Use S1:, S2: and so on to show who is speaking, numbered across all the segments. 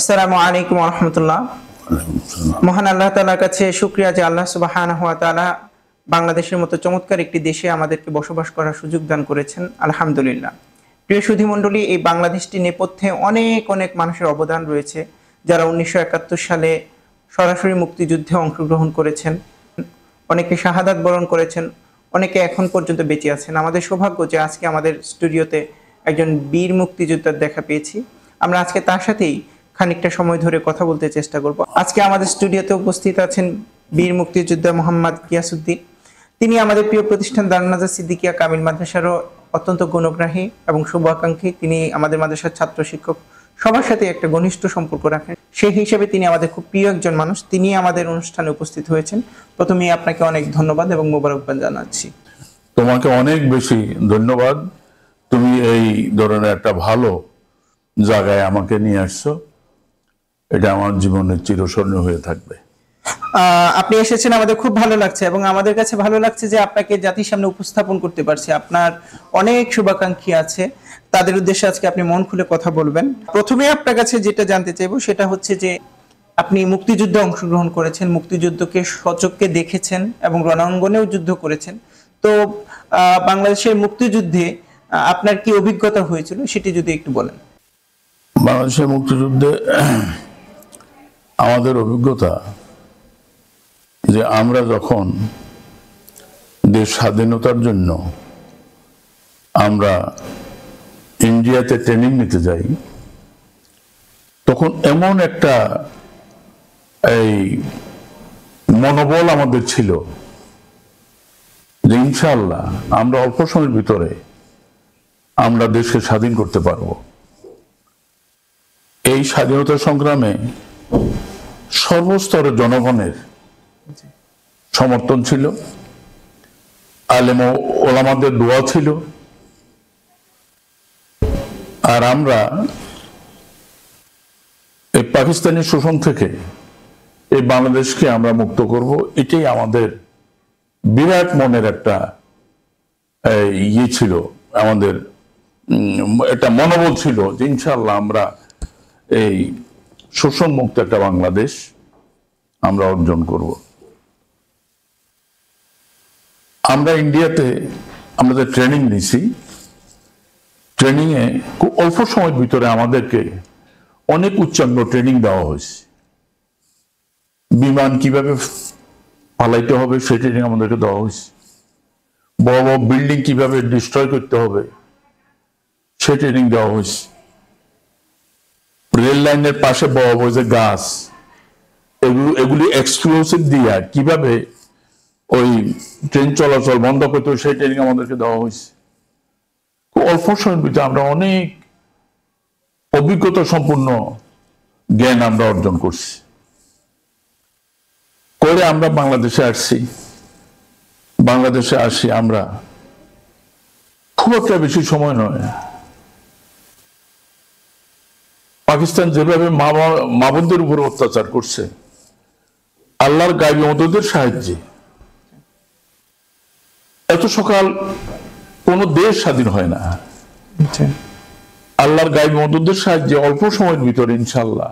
S1: আসসালামু আলাইকুম ওয়া রাহমাতুল্লাহ। মহান আল্লাহ তাআলার কাছে শুকরিয়া যে আল্লাহ সুবহানাহু ওয়া তাআলা বাংলাদেশের মতো চমৎকার একটি দেশে আমাদেরকে বসবাস করার সুযোগ দান করেছেন, আলহামদুলিল্লাহ। প্রিয় সুধী মণ্ডলী, এই বাংলাদেশটি নেপথ্যে অনেক অনেক মানুষের অবদান রয়েছে, যারা 1971 সালে সরাসরি মুক্তিযুদ্ধে অংশগ্রহণ করেছেন, অনেকে শাহাদাত বরণ করেছেন, অনেকে এখন পর্যন্ত বেঁচে আছেন। আমাদের সৌভাগ্য যে আজকে আমাদের স্টুডিওতে একজন বীর মুক্তিযোদ্ধার দেখা পেয়েছি। আমরা আজকে তার সাথেই খানিকটা সময় ধরে কথা বলতে চেষ্টা করব। আজকে আমাদের স্টুডিওতে উপস্থিত আছেন বীর মুক্তিযোদ্ধা মোহাম্মদ গিয়াসউদ্দিন। তিনি আমাদের প্রিয় প্রতিষ্ঠান দারুন নাজাত সিদ্দিকিয়া কামিল মাদ্রাসারও অত্যন্ত গুণগ্রাহী এবং শুভাকাঙ্ক্ষী। তিনি আমাদের মাদ্রাসার ছাত্র শিক্ষক সবার সাথে একটা ঘনিষ্ঠ সম্পর্ক রাখেন। সেই হিসেবে তিনি আমাদের খুব প্রিয় একজন মানুষ। তিনি আমাদের অনুষ্ঠানে উপস্থিত হয়েছেন। প্রথমেই আপনাকে অনেক ধন্যবাদ এবং মোবারকবাদ জানাচ্ছি।
S2: তোমাকে অনেক বেশি ধন্যবাদ। তুমি এই ধরনের একটা ভালো জায়গায় আমাকে নিয়ে আসছো, এটা আমার জীবনের চিরস্মরণীয় হয়ে থাকবে।
S1: আপনি এসেছেন, আমাদের খুব ভালো লাগছে এবং আমাদের কাছে ভালো লাগছে যে আপনাকে জাতির সামনে উপস্থাপন করতে পারছি। আপনার অনেক শুভাকাঙ্ক্ষী আছে, তাদের উদ্দেশ্যে আজকে আপনি মন খুলে কথা বলবেন। প্রথমে আপনার কাছে যেটা জানতে চাইবো সেটা হচ্ছে যে আপনি মুক্তিযুদ্ধে অংশগ্রহণ করেছেন, মুক্তিযুদ্ধকে সচক্ষে দেখেছেন এবং রণাঙ্গনেও যুদ্ধ করেছেন। তো বাংলাদেশের মুক্তিযুদ্ধে আপনার কি অভিজ্ঞতা হয়েছিল সেটি যদি একটু বলেন।
S2: বাংলাদেশের মুক্তিযুদ্ধে আমাদের অভিজ্ঞতা যে আমরা যখন দেশ স্বাধীনতার জন্য আমরা ইন্ডিয়াতে ট্রেনিং নিতে যাই, তখন এমন একটা এই মনোবল আমাদের ছিল যে ইনশাআল্লাহ আমরা অল্প সময়ের ভিতরে আমরা দেশকে স্বাধীন করতে পারব। এই স্বাধীনতা সংগ্রামে সর্বস্তরের জনগণের সমর্থন ছিল, আলেম ও ওলামাদের দোয়া ছিল, আর আমরা এই পাকিস্তানি শোষণ থেকে এই বাংলাদেশকে আমরা মুক্ত করব, এটাই আমাদের বিরাট মনের একটা ইয়ে ছিল, আমাদের একটা মনোবল ছিল যে ইনশাআল্লাহ আমরা এই শোষণ মুক্ত একটা বাংলাদেশ আমরা অর্জন করব। আমরা ইন্ডিয়াতে আমাদের ট্রেনিং নিছি। ট্রেনিং এ খুব অল্প সময়ের ভিতরে আমাদেরকে অনেক উচ্চাঙ্গ ট্রেনিং দেওয়া হয়েছে। বিমান কিভাবে পালাইতে হবে সেই ট্রেনিং আমাদেরকে দেওয়া হয়েছে। বড় বড় বিল্ডিং কিভাবে ডিস্ট্রয় করতে হবে সেই ট্রেনিং দেওয়া হয়েছে। রেল লাইনের পাশে বড় বড় যে গাছ, এগুলি এক্সপ্লোসিভ দিয়ে কিভাবে ওই ট্রেন চলাচল বন্ধ করতে হবে সেই ট্রেনিং আমাদেরকে দেওয়া হয়েছে। খুব অল্প সময়ের ভিতরে আমরা অনেক অভিজ্ঞতা সম্পূর্ণ জ্ঞান আমরা অর্জন করছি করে আমরা বাংলাদেশে আসছি। বাংলাদেশে আসি আমরা খুব একটা বেশি সময় নয়, পাকিস্তান যেভাবে মা বোনদের উপর অত্যাচার করছে আল্লাহর গায়বী মদদের সাহায্যে, এত সকাল কোন দেশ স্বাধীন হয় না। আল্লাহর গায়বী মদদের সাহায্যে অল্প সময়ের ভিতরে ইনশাআল্লাহ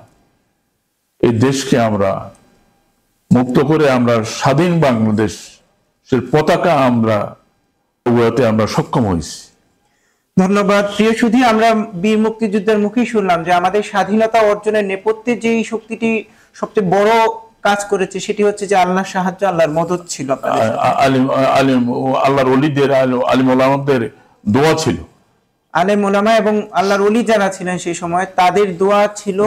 S2: এই দেশকে আমরা মুক্ত করে আমরা স্বাধীন বাংলাদেশের পতাকা আমরা উড়াতে আমরা সক্ষম হয়েছি।
S1: ধন্যবাদ। প্রিয় সুধী, আমরা বীর মুক্তিযুদ্ধের মুখেই শুনলাম যে আমাদের স্বাধীনতা অর্জনের নেপথ্যে যেই শক্তিটি সবচেয়ে বড় কাজ করেছে সেটি হচ্ছে যে আল্লাহর সাহায্য, আল্লাহর মদদ ছিল,
S2: আল্লাহর ওলিদের আলিম ওলামাদের দোয়া ছিল।
S1: আলেম ওলামা এবং আল্লাহর ওলি যারা ছিলেন সেই সময় তাদের দোয়া ছিল।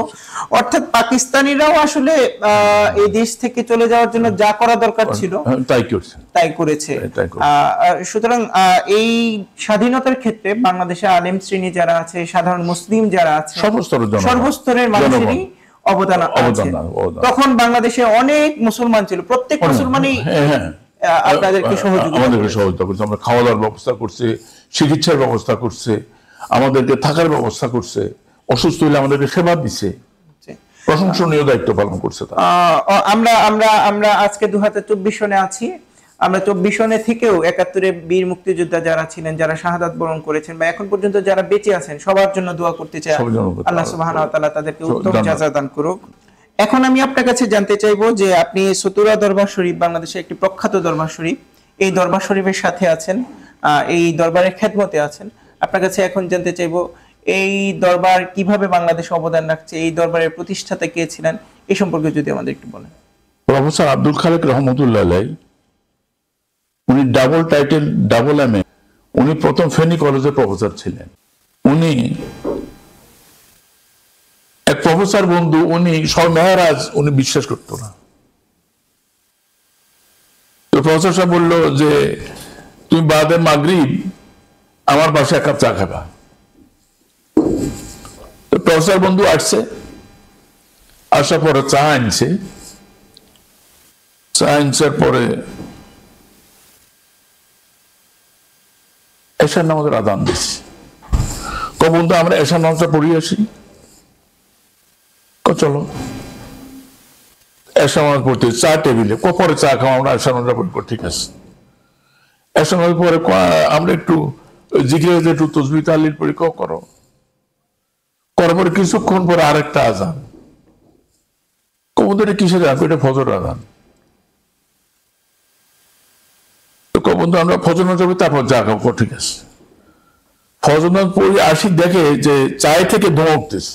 S1: অর্থাৎ পাকিস্তানিরাও আসলে এই দেশ থেকে চলে যাওয়ার জন্য যা করা দরকার ছিল তাই করেছে। সুতরাং এই স্বাধীনতার ক্ষেত্রে বাংলাদেশে আলেম শ্রেণী যারা আছে, সাধারণ মুসলিম যারা আছে, সর্বস্তরের মানুষেরই অবদান আছে। তখন বাংলাদেশে অনেক মুসলমান ছিল, প্রত্যেক মুসলমানই আপনাদেরকে
S2: সহযোগিতা করছে। আমরা খাওয়া দাওয়ার ব্যবস্থা করছে, চিকিৎসার ব্যবস্থা করছে, আমাদেরকে থাকার ব্যবস্থা করছে, অসুস্থ হলে আমাদেরকে সেবা দিচ্ছে, প্রশংসনীয় দায়িত্ব পালন করছে।
S1: আমরা আমরা আমরা আজকে 2024 সনে আছি। আমরা 24 সনে থেকেও 71-এ বীর মুক্তিযোদ্ধা যারা ছিলেন, যারা শাহাদাত বরণ করেছেন বা এখন পর্যন্ত যারা বেঁচে আছেন, সবার জন্য দোয়া করতে চাই আল্লাহ সুবহানাহু ওয়া তাআলা তাদেরকে উত্তম জাযা দান করুক। এখন আমি আপনার কাছে জানতে চাইবো যে আপনি চতুরা দরবার শরীফ, বাংলাদেশের একটি প্রখ্যাত দরবার শরীফ, এই দরবার শরীফের সাথে আছেন, এই দরবারের খেদমতে আছেন। আপনার কাছে এখন জানতে চাইবো এই দরবার কিভাবে বাংলাদেশে অবদান রাখছে, এই দরবারের প্রতিষ্ঠাতা কে ছিলেন, এই সম্পর্কে যদি আমাদের একটু বলেন।
S2: প্রফেসর আব্দুল খালেক রহমতুল্লাহ আলাইহি, উনি ডাবল টাইটেল ডাবল এমএ, উনি প্রথম ফেনী কলেজের প্রফেসর ছিলেন। উনি এক প্রফেসর বন্ধু, উনি সব মেহরাজ উনি বিশ্বাস করত না। তো প্রফেসর সাহেব বললো যে তুমি বাদে মাগরিব আমার বাসায় এক কাপ চা খাবা। তো প্রফেসর বন্ধু আসছে, আসার পরে চা আনছে, চা আনসার পরে এশার নামাজের আযান দিচ্ছে। বন্ধু আমরা এশার নামাজটা পড়িয়ে আসি, চলো। এশার নামাজ পড়তে চা টেবিলে, পরে চা খাওয়া, আমরা এশার নামাজটা পড়বো, ঠিক আছে। এশার নামাজ পরে আমরা একটু জিকির একটু তাসবিহ তাহলিল পড়ি, করো। করার পরে কিছুক্ষণ পরে আরেকটা আযান। বন্ধু এটা কিসের আযান? এটা ফজর আযান। বন্ধু আমরা ফজর নামাজ পড়ি, তারপর চা খাবো, ঠিক আছে। ফজর নামাজ পড়ে আসি, দেখে যে চায় থেকে ধোঁয়া উঠতেছে।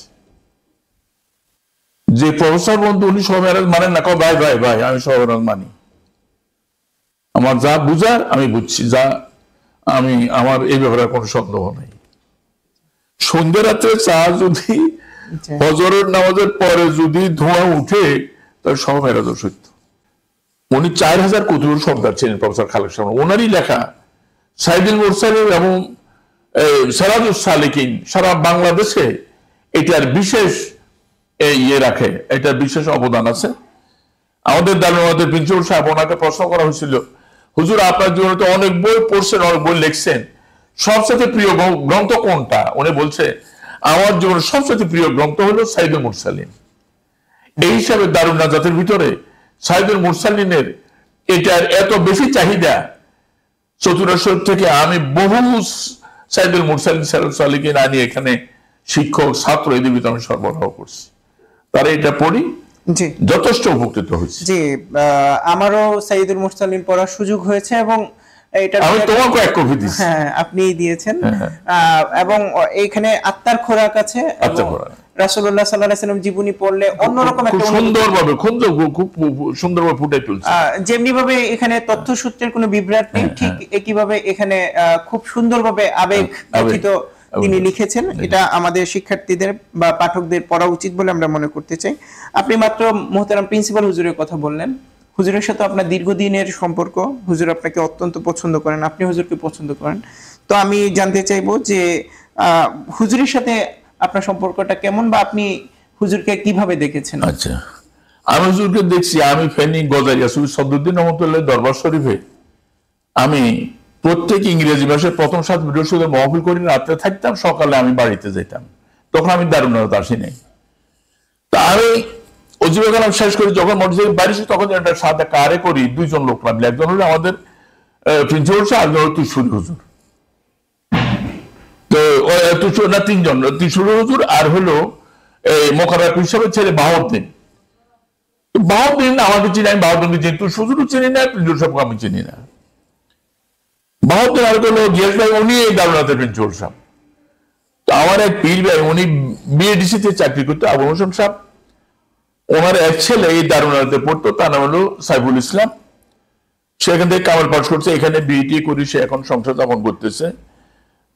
S2: যে প্রফেসর বন্ধু উনি সব মেরাজ মানেন না, ভাই ভাই ভাই আমি সব মেরাজ মানি, আমার যা বুঝার আমি বুঝছি, যা আমি আমার এই ব্যাপারে কোনো সন্দেহ নেই। সন্ধ্যা রাত্রে চা যদি ফজরের নামাজের পরে যদি ধোঁয়া উঠে, তাহলে সব মেরাজ সত্য। উনি 4000 কুতুবের সর্দার ছিলেন প্রফেসর খালেক সাহেব। ওনারই লেখা সাইদুল মুরসালিন এবং সিরাজুস সালিকিন সারা বাংলাদেশে এটার বিশেষ ইয়ে রাখে, এটার বিশেষ অবদান আছে। আমাদের দারুনাদের প্রিন্সিপাল সাহেব, ওনাকে প্রশ্ন করা হয়েছিল, হুজুর আপনার জীবনে তো অনেক বই পড়ছেন, অনেক বই লিখছেন, সবচেয়ে প্রিয় গ্রন্থ কোনটা? উনি বলছে আমার জীবনের সবচেয়ে প্রিয় গ্রন্থ হলো সাইদুল মুরসালিন। এই হিসাবে দারুন নাজাতের ভিতরে সাইদুল মুরসালিনের এটার এত বেশি চাহিদা, চতুরা শরীফ থেকে আমি বহু সাইদুল মুরসালিন সালিকিন আনি এখানে শিক্ষক ছাত্র এদের ভিতরে আমি সরবরাহ করছি, তারা এটা পড়ি যথেষ্ট উপকৃত হয়েছে।
S1: জি, আমারও সাইদুল মুরসালিন পড়ার সুযোগ হয়েছে এবং এটা
S2: আমি তোমাকে এক কপি দিয়েছি।
S1: হ্যাঁ, আপনি দিয়েছেন। এবং এইখানে আত্মার খোরাক আছে, রাসূলুল্লাহ সাল্লাল্লাহু আলাইহি ওয়াসাল্লাম জীবনী পড়লে অন্যরকম একটা
S2: সুন্দরভাবে খুব সুন্দরভাবে ফুটে তুলছে।
S1: যেমনি ভাবে এখানে তথ্যসূত্রের কোনো বিভ্রাট নেই, ঠিক একইভাবে এখানে খুব সুন্দরভাবে আবেগ কথিত তিনি লিখেছেন। এটা আমাদের শিক্ষার্থীদের বা পাঠকদের পড়া উচিত বলে আমরা মনে করতে চাই। আপনি মাত্র মোহতারাম প্রিন্সিপাল হুজুরের কথা বললেন। হুজুরের সাথে আপনার দীর্ঘদিনের সম্পর্ক, হুজুর আপনাকে অত্যন্ত পছন্দ করেন, আপনি হুজুরকে পছন্দ করেন। তো আমি জানতে চাইবো যে হুজুরের সাথে আপনার সম্পর্কটা কেমন বা আপনি হুজুরকে কিভাবে দেখেছেন?
S2: আচ্ছা, আমি হুজুরকে দেখছি, আমি ফেনী গজারিয়া সুফি সদরুদ্দিন রহমতুল্লাহ দরবার শরীফে আমি প্রত্যেক ইংরেজি মাসের প্রথম 7 বৃহস্পতিবার মাহফিল করি, রাত্রে থাকতাম, সকালে আমি বাড়িতে যেতাম। তখন আমি দারুনাত আসি নাই। তা আমি অজিবে কালাম শেষ করি, যখন মোটরসাইকেল বাড়ি তখন একটা সাদা কারে করি, 2 জন লোক লাগলে, একজন হলো আমাদের প্রিন্সিপাল সাহেব, একজন হলো তুশুরি হুজুর। তো না 3 জন, তুশুরি হুজুর আর হলো মোকাররম হিসাবে ছেলে বাহাউদ্দিন। বাহাউদ্দিন আমাকে চিনি, আমি বাহাউদ্দিনকে চিনি, তুই হুজুরও চিনি না, প্রিন্সিপাল সাহেবকে আমি চিনি না। বাহাউদ্দিন আর হলো গিয়াস ভাই, উনি এই দারুনাতের প্রিন্সিপাল সাহেব। তো আমার এক পীর ভাই, উনি বিএডিসিতে চাকরি করতো, আবুল হোসেন সাহেব, ওনার এক ছেলে এই দারুনাতে পড়তো, তার নাম হলো সাইফুল ইসলাম। সে এখান থেকে কামাল পাস করছে, এখানে বিএটি করি, সে এখন সংসার যাপন করতেছে।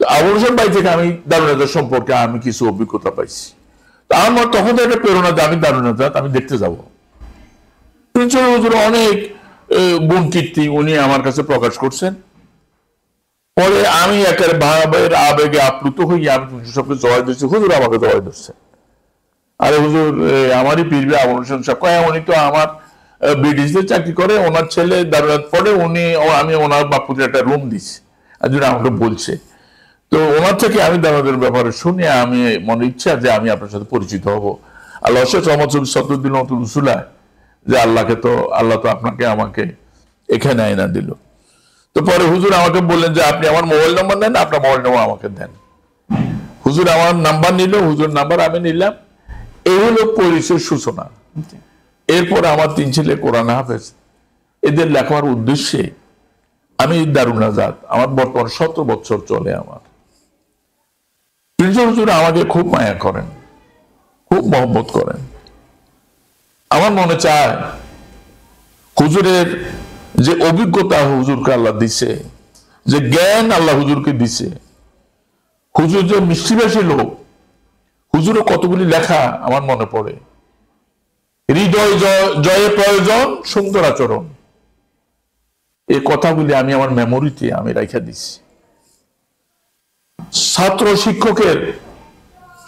S2: তো আবুল হোসেন ভাই থেকে আমি দারুনাতের সম্পর্কে আমি কিছু অভিজ্ঞতা পাইছি। তো আমার তখন একটা প্রেরণা যে আমি দারুনাত আমি দেখতে যাব। প্রিন্সিপাল হুজুর অনেক গুণ কীর্তি উনি আমার কাছে প্রকাশ করছেন। পরে আমি একেবারে ভাবের আবেগে আপ্লুত হয়ে আমি সবকে জবাই দিচ্ছি, হুজুর আমাকে জবাই দিচ্ছে, আরে হুজুর আমারই পীর আবুল হোসেন সাহেব, উনি তো আমার বিডিসিতে চাকরি করে, ওনার ছেলে দারুনাত পড়ে, আমি ওনার বাপুদের একটা রুম দিচ্ছি, একজন আমাকে বলছে। তো ওনার থেকে আমি দারুনাতের ব্যাপারে শুনে আমি মনে ইচ্ছা যে আমি আপনার সাথে পরিচিত হব। আল্লাহ শেখ রহমত সদরুদ্দিন রসুল্লাহ, যে আল্লাহ তো আপনাকে আমাকে এখানে আয়না দিল। তো পরে হুজুর আমাকে বললেন যে আপনি আমার মোবাইল নাম্বার নেন, আপনার মোবাইল নাম্বার আমাকে দেন। হুজুর আমার নাম্বার নিল, হুজুর নাম্বার আমি নিলাম। এই হলো পরিচয়ের সূচনা। এরপর আমার 3 ছেলে কোরআন হাফেজ, এদের লেখার উদ্দেশ্যে আমি দারুন নাজাত, আমার বর্তমান 17 বছর চলে। আমার প্রিন্সিপাল হুজুর আমাকে খুব মায়া করেন, খুব মহব্বত করেন। আমার মনে চায় হুজুরের যে অভিজ্ঞতা হুজুরকে আল্লাহ দিছে, যে জ্ঞান আল্লাহ হুজুরকে দিছে, হুজুর যে মিষ্টিভাষী লোক, হুজুরের কতগুলি লেখা আমার মনে পড়ে। হৃদয় জয়ে প্রয়োজন সুন্দর আচরণ, এই কথাগুলি আমি আমার মেমোরিতে আমি রাখা দিছি। ছাত্র শিক্ষকের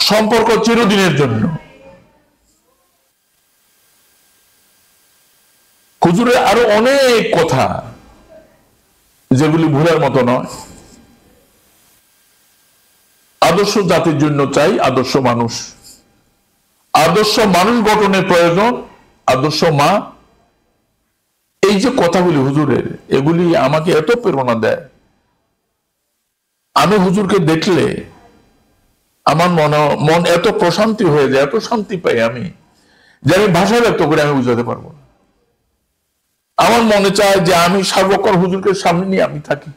S2: সম্পর্ক চিরদিনের জন্য। হুজুরের আরো অনেক কথা যেগুলি ভুলার মতো নয়। আদর্শ জাতির জন্য চাই আদর্শ মানুষ, আদর্শ মানুষ গঠনের প্রয়োজন, আদর্শ মা। এই যে কথাগুলি হুজুরের, এগুলি আমাকে এত প্রেরণা দেয়। আমি হুজুরকে দেখলে আমার মন এত প্রশান্তি হয়ে যায়, এত শান্তি পাই আমি, যে আমি ভাষা ব্যক্ত করে আমি বুঝাতে পারবো না। আমার মনে চায় যে আমি সার্বক্ষণ হুজুরকে সামনে নিয়ে আমি থাকি,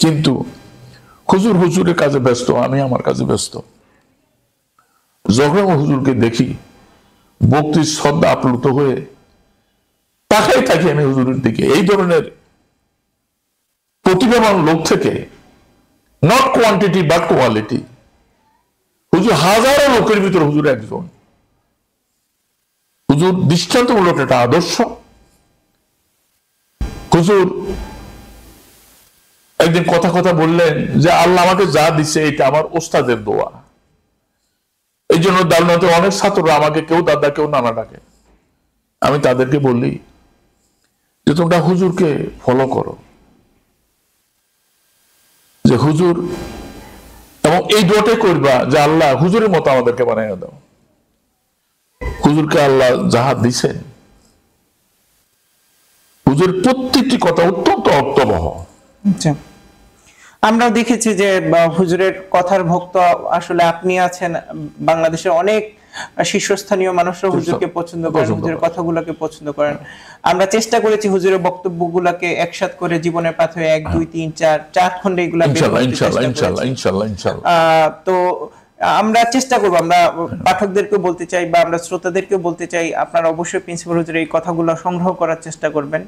S2: কিন্তু হুজুর হুজুরের কাজে ব্যস্ত, আমি আমার কাজে ব্যস্ত। যখন হুজুরকে দেখি ভক্তির শ্রদ্ধা আপ্লুত হয়ে তাকাই থাকি আমি হুজুরের দিকে। এই ধরনের প্রতিভাবান লোক থেকে, নট কোয়ান্টিটি বাট কোয়ালিটি, হুজুর হাজারো লোকের ভিতর হুজুর একজন। হুজুর দৃষ্টান্তমূলক একটা আদর্শ। হুজুর একদিন কথা বললেন যে আল্লাহ আমাকে যা দিছে এটা আমার ওস্তাদের দোয়া। এই জন্য দারুনাতে অনেক ছাত্ররা আমাকে কেউ দাদা কেউ নানা ডাকে। আমি তাদেরকে বলি যে তোমরা হুজুরকে ফলো করো, যে হুজুর, এবং এই দোয়াটাই করবা যে আল্লাহ হুজুরের মতো আমাদেরকে বানাইয়া দাও। হুজুরকে আল্লাহ যাহা দিছেন, হুজুর প্রত্যেকটি কথা অত্যন্ত অর্থবহ।
S1: আমরাও দেখেছি যে হুজুরের কথার ভক্ত আসলে আপনি আছেন, বাংলাদেশের অনেক শীর্ষস্থানীয় মানুষরা হুজুরকে পছন্দ করেন, হুজুরের কথাগুলোকে পছন্দ করেন। আমরা চেষ্টা করেছি হুজুরের বক্তব্যগুলোকে একসাথ করে জীবনের পাথে 1 2 3 4 খণ্ডে এগুলা তো আমরা চেষ্টা করবো। আমরা পাঠকদেরকেও বলতে চাই বা আমরা শ্রোতাদেরকেও বলতে চাই, আপনারা অবশ্যই প্রিন্সিপাল হুজুরের এই কথাগুলো সংগ্রহ করার চেষ্টা করবেন।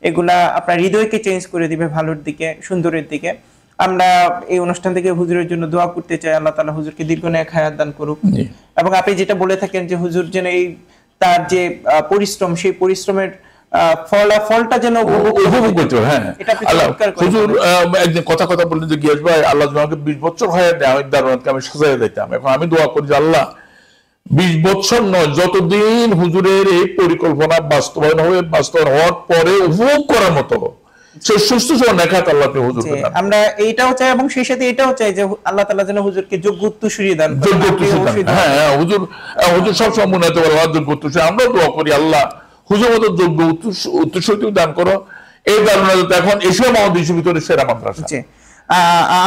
S1: এগুলা আপনার হৃদয়কে চেঞ্জ করে দিবে ভালোর দিকে, সুন্দরের দিকে। আমরা এই অনুষ্ঠান থেকে হুজুরের জন্য দোয়া করতে চাই, আল্লাহ তাআলা হুজুরকে দীর্ঘায়ু হায়াত দান করুক। এবং আপনি যেটা বলে থাকেন যে হুজুর যেন এই তার যে পরিশ্রম, সেই পরিশ্রমের ফলটা যেন উপভোগ করতে। হ্যাঁ,
S2: হুজুর একদিন কথা বললেন যে গিয়াস ভাই, আল্লাহ আমাকে 20 বছর হয় আমি দারুনাতকে আমি সাজাইয়া দিতাম। এখন আমি দোয়া করি যে আল্লাহ 20 বছর নয়, যতদিন হুজুরের এই পরিকল্পনা বাস্তবায়ন হওয়ার পরে উপভোগ করার মতো সেই সুস্থ নেখাত আল্লাহ হুজুরকে দান।
S1: আমরা এইটাও চাই এবং সেই সাথে এটাও চাই যে আল্লাহ তাআলা যেন হুজুরকে যোগ্য উত্তরসূরি দান করেন।
S2: হ্যাঁ, হুজুর সবসময় মনে হতে পারে যোগ্য উত্তরসূরি। আমরা দোয়া করি আল্লাহ হুজুর মতো যোগ্য উত্তরসূরি দান করো। এই দারুণ এখন এসব আমাদের ভিতরে সেরা মাদ্রাসা।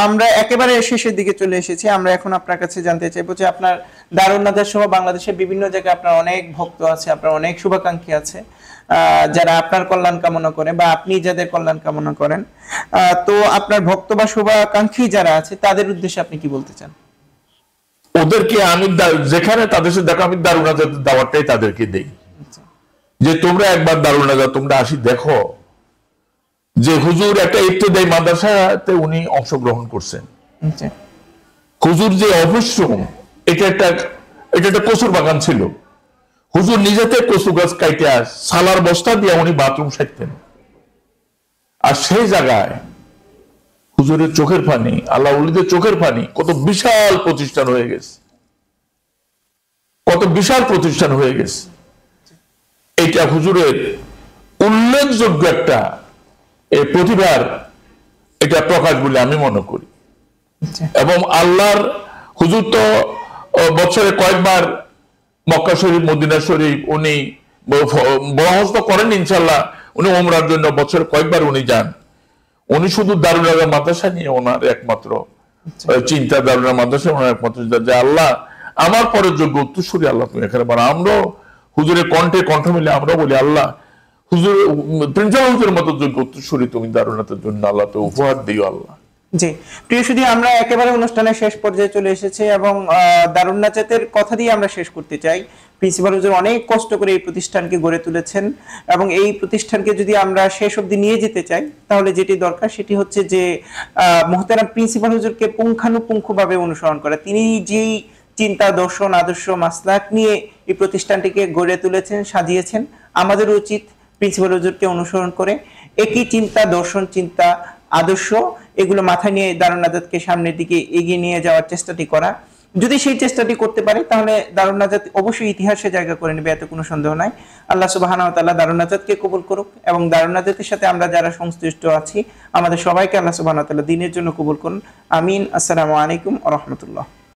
S1: আমরা একেবারে শেষের দিকে চলে এসেছি। আমরা এখন আপনার কাছে জানতে চাইবো যে আপনার দারুন নাজাত সহ বাংলাদেশের বিভিন্ন জায়গায় আপনার অনেক ভক্ত আছে, আপনার অনেক শুভাকাঙ্ক্ষী আছে যারা আপনার কল্যাণ কামনা করে বা আপনি যাদের কল্যাণ কামনা করেন। তো আপনার ভক্ত বা শুভাকাঙ্ক্ষী যারা আছে তাদের উদ্দেশ্যে আপনি কি বলতে চান?
S2: ওদেরকে আমি যেখানে তাদের সাথে দেখো, আমি দারুন নাজাতের দাওয়াতটাই তাদেরকে দেই যে তোমরা একবার দারুন নাজাত তোমরা আসি দেখো যে হুজুর একটা ইবতেদায়ী মাদ্রাসাতে উনি অংশগ্রহণ করছেন। হুজুর যে অবশ্যই এটা একটা কচুর বাগান ছিল। হুজুর নিজেতে কচু গাছ কাইটে সালার বস্তা দিয়ে উনি বাথরুম সারতেন। আর সেই জায়গায় হুজুরের চোখের পানি, আল্লাহ ওলিদের চোখের পানি, কত বিশাল প্রতিষ্ঠান হয়ে গেছে, কত বিশাল প্রতিষ্ঠান হয়ে গেছে। এটা হুজুরের উল্লেখযোগ্য একটা এই প্রতিভার এটা প্রকাশ বলে আমি মনে করি। এবং আল্লাহর হুজুর তো বছরে কয়েকবার মক্কা শরীফ, মদিনা শরীফ উনি বড় হজ তো করেন ইনশাল্লাহ, উনি ওমরার জন্য বছরে কয়েকবার উনি যান। উনি শুধু দারুল আজম মাদ্রাসা নিয়ে ওনার একমাত্র চিন্তা, দারুল আজম মাদ্রাসা ওনার একমাত্র চিন্তা যে আল্লাহ আমার পরে যোগ্য উত্তরসূরি আল্লাহ তুমি এখানে বানাও। আমরাও হুজুরের কণ্ঠে কণ্ঠ মিলে আমরা বলি আল্লাহ হুজুর প্রিন্সিপাল হুজুরের মতো যোগ্য উত্তরসূরি তুমি দারুনাতের জন্য আল্লাহ তো উপহার দিও আল্লাহ।
S1: জি প্রিয় সুধী, আমরা একেবারে অনুষ্ঠানের শেষ পর্যায়ে চলে এসেছি এবং দারুন নাজাতের কথা দিয়ে আমরা শেষ করতে চাই। প্রিন্সিপাল হুজুর অনেক কষ্ট করে এই প্রতিষ্ঠানকে গড়ে তুলেছেন এবং এই প্রতিষ্ঠানকে যদি আমরা শেষ অবধি নিয়ে যেতে চাই তাহলে যেটি দরকার সেটি হচ্ছে যে মুহতারাম প্রিন্সিপাল হুজুরকে পুঙ্খানুপুঙ্খভাবে অনুসরণ করা। তিনি যেই চিন্তা, দর্শন, আদর্শ, মাসলাক নিয়ে এই প্রতিষ্ঠানটিকে গড়ে তুলেছেন, সাজিয়েছেন, আমাদের উচিত প্রিন্সিপাল হুজুরকে অনুসরণ করে একই চিন্তা, দর্শন, চিন্তা, আদর্শ এগুলো মাথায় নিয়ে দারুন নাজাতকে সামনের দিকে এগিয়ে নিয়ে যাওয়ার চেষ্টাটি করা। যদি সেই চেষ্টাটি করতে পারে তাহলে দারুন নাজাত অবশ্যই ইতিহাসে জায়গা করে নেবে, এতে কোনো সন্দেহ নাই। আল্লাহ সুবহানাহু ওয়া তাআলা দারুন নাজাতকে কবুল করুক এবং দারুন নাজাতের সাথে আমরা যারা সংশ্লিষ্ট আছি আমাদের সবাইকে আল্লাহ সুবহানাহু ওয়া তাআলা দ্বীনের জন্য কবুল করুন। আমিন। আসসালামু আলাইকুম ওয়া রাহমাতুল্লাহ।